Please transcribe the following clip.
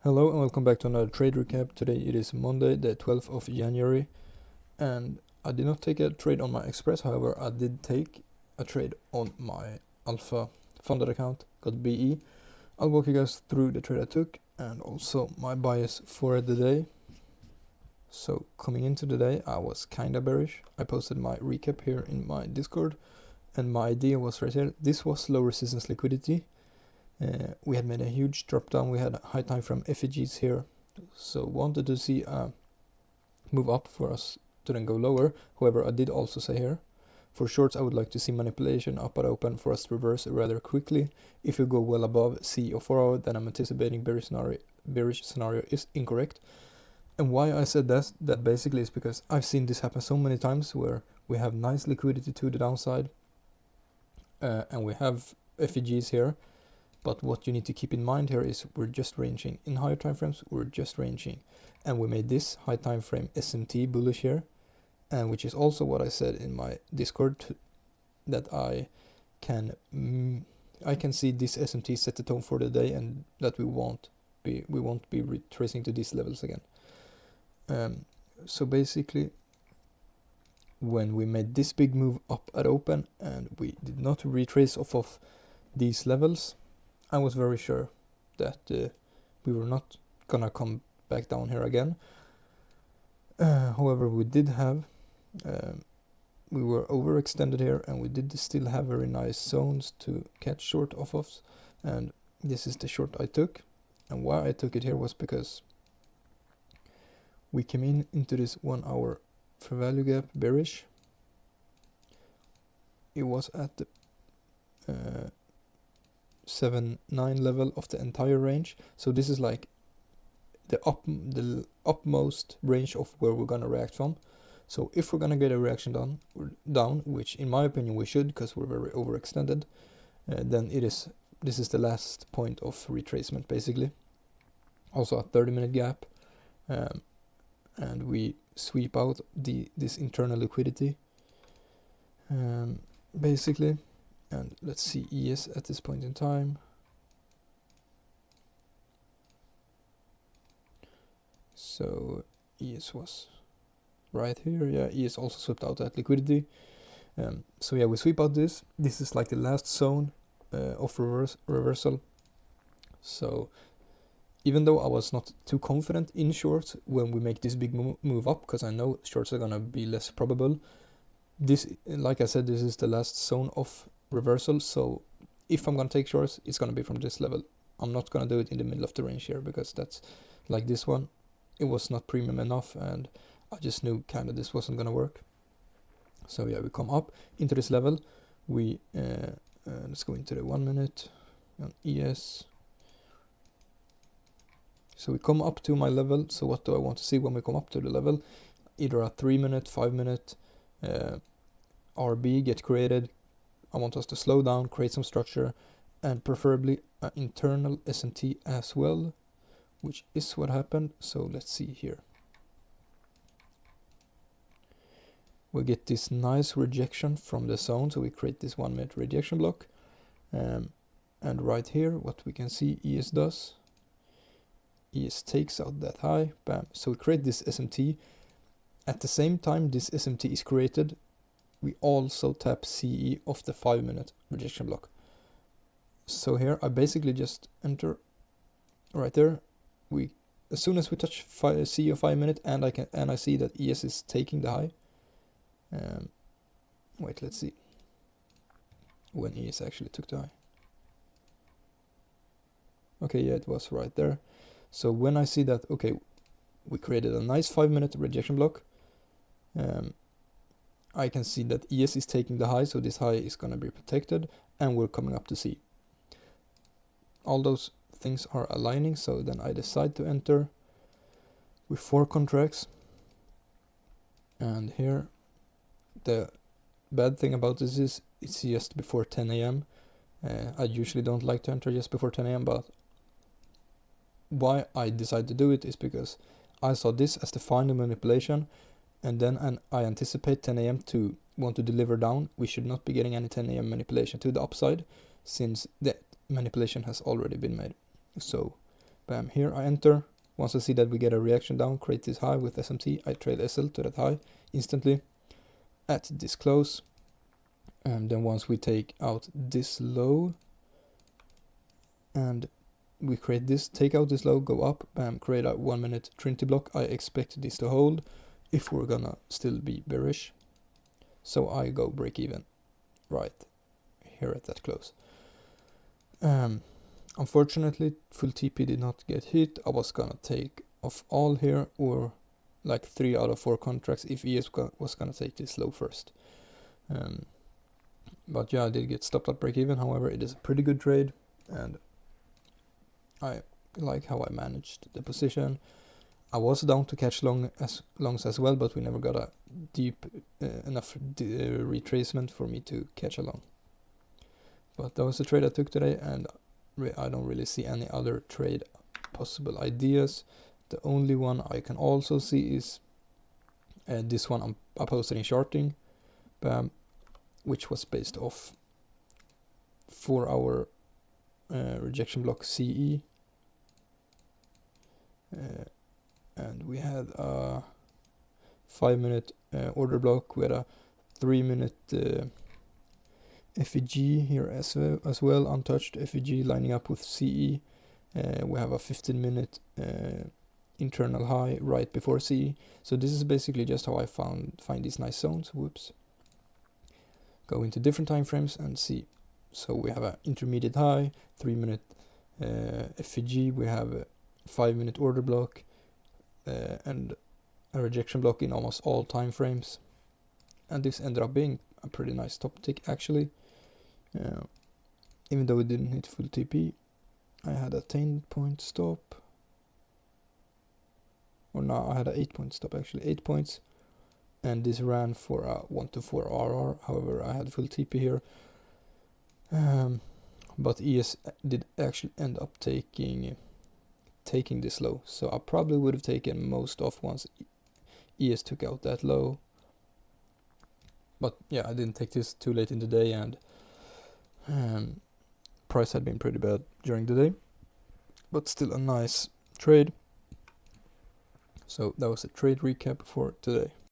Hello and welcome back to another trade recap. Today it is Monday the 12th of January and I did not take a trade on my Express, however I did take a trade on my Alpha funded account, got BE. I'll walk you guys through the trade I took and also my bias for the day. So coming into the day I was kinda bearish. I posted my recap here in my Discord and my idea was right here. This was low resistance liquidity. We had made a huge drop down. We had high time frame effigies here, so wanted to see a move up for us to then go lower. However, I did also say here, for shorts I would like to see manipulation up at open for us to reverse rather quickly. If you go well above C or 4 hour, then I'm anticipating bearish scenario is incorrect. And why I said that basically is because I've seen this happen so many times where we have nice liquidity to the downside and we have effigies here. But what you need to keep in mind here is we're just ranging in higher time frames. We're just ranging, and we made this high time frame SMT bullish here, and which is also what I said in my Discord that I can see this SMT set the tone for the day, and that we won't be retracing to these levels again. So basically, when we made this big move up at open and we did not retrace off of these levels, I was very sure that we were not gonna come back down here again. However, we did have, we were overextended here and we did still have very nice zones to catch short off of. And this is the short I took. And why I took it here was because we came into this 1 hour fair value gap bearish. It was at the 7-9 level of the entire range, so this is like the upmost range of where we're gonna react from. So if we're gonna get a reaction down, which in my opinion we should, because we're very overextended, then this is the last point of retracement basically. Also a 30-minute gap, and we sweep out this internal liquidity basically. And let's see ES at this point in time. So ES was right here. Yeah, ES also swept out that liquidity. So yeah, we sweep out this. This is like the last zone of reversal. So even though I was not too confident in shorts when we make this big move up, because I know shorts are gonna be less probable, this, like I said, this is the last zone of reversal. So if I'm gonna take shorts, it's gonna be from this level. I'm not gonna do it in the middle of the range here, because that's like this one, it was not premium enough and I just knew kind of this wasn't gonna work. So yeah, we come up into this level. We let's go into the 1 minute on ES. So we come up to my level. So what do I want to see when we come up to the level? Either a 3 minute, 5 minute RB get created. I want us to slow down, create some structure, and preferably an internal SMT as well, which is what happened. So let's see here. We get this nice rejection from the zone, so we create this 1 minute rejection block. And right here, what we can see ES does, ES takes out that high, bam. So we create this SMT. At the same time this SMT is created, we also tap CE off the 5 minute rejection block. So here I basically just enter right there. As soon as we touch CE of 5 minute and I see that ES is taking the high. Wait, let's see when ES actually took the high. Okay, yeah, it was right there. So when I see that, okay, we created a nice 5 minute rejection block, I can see that ES is taking the high, so this high is going to be protected and we're coming up to C. All those things are aligning, so then I decide to enter with 4 contracts. And here the bad thing about this is it's just before 10 a.m. I usually don't like to enter just before 10 a.m. but why I decided to do it is because I saw this as the final manipulation, and then I anticipate 10 a.m. to want to deliver down. We should not be getting any 10 a.m. manipulation to the upside, since the manipulation has already been made. So Bam, here I enter. Once I see that we get a reaction down, create this high with SMT, I trade SL to that high instantly at this close. And then once we take out this low and we create this, take out this low, go up, bam, create a 1 minute Trinity block. I expect this to hold if we're gonna still be bearish. So I go break even right here at that close. Unfortunately, full TP did not get hit. I was gonna take off all here, or like 3 out of 4 contracts if ES was gonna take this low first. But yeah, I did get stopped at break even. However, it is a pretty good trade, and I like how I managed the position. I was down to catch longs as well, but we never got a deep enough retracement for me to catch a long. But that was the trade I took today, and I don't really see any other trade possible ideas. The only one I can also see is this one I posted in Charting, which was based off 4-hour rejection block CE. And we had a 5-minute order block. We had a 3-minute FEG here as well, untouched FEG lining up with CE. We have a 15-minute internal high right before CE. So this is basically just how I find these nice zones. Whoops. Go into different time frames and see. So we have an intermediate high, 3-minute FEG. We have a 5-minute order block and a rejection block in almost all time frames. And this ended up being a pretty nice top tick actually. Even though it didn't hit full TP, I had a 10-point stop. Or no, I had an 8-point stop actually, 8 points. And this ran for a 1 to 4 RR. However, I had full TP here. But ES did actually end up taking this low. So I probably would have taken most off once ES took out that low. But yeah, I didn't take this too late in the day, and price had been pretty bad during the day. But still a nice trade. So that was a trade recap for today.